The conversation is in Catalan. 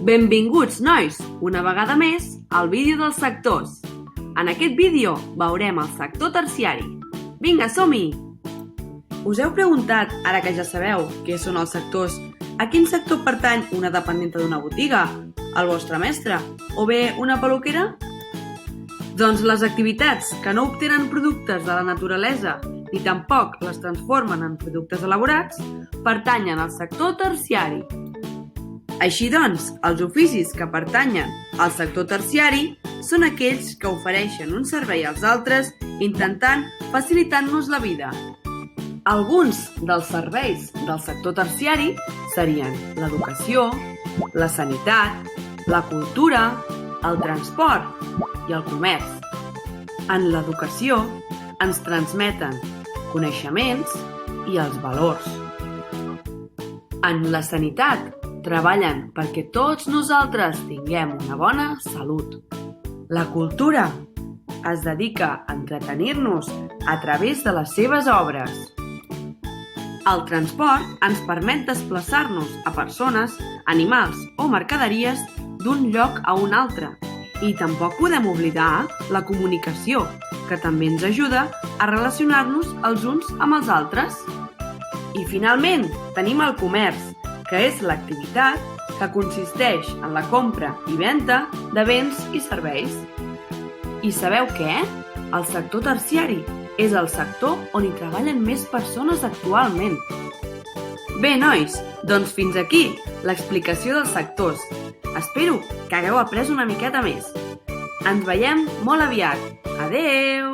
Benvinguts, nois, una vegada més al vídeo dels sectors. En aquest vídeo veurem el sector terciari. Vinga, som-hi! Us heu preguntat, ara que ja sabeu què són els sectors, a quin sector pertany una dependenta d'una botiga, el vostre mestre o bé una peluquera? Doncs les activitats que no obtenen productes de la naturalesa ni tampoc les transformen en productes elaborats pertanyen al sector terciari. Així doncs, els oficis que pertanyen al sector terciari són aquells que ofereixen un servei als altres intentant facilitar-nos la vida. Alguns dels serveis del sector terciari serien l'educació, la sanitat, la cultura, el transport i el comerç. En l'educació ens transmeten coneixements i els valors. En la sanitat treballen perquè tots nosaltres tinguem una bona salut. La cultura es dedica a entretenir-nos a través de les seves obres. El transport ens permet desplaçar-nos a persones, animals o mercaderies d'un lloc a un altre. I tampoc podem oblidar la comunicació, que també ens ajuda a relacionar-nos els uns amb els altres. I finalment tenim el comerç, que és l'activitat que consisteix en la compra i venda de béns i serveis. I sabeu què? El sector terciari és el sector on hi treballen més persones actualment. Bé, nois, doncs fins aquí l'explicació dels sectors. Espero que hagueu après una miqueta més. Ens veiem molt aviat. Adeu!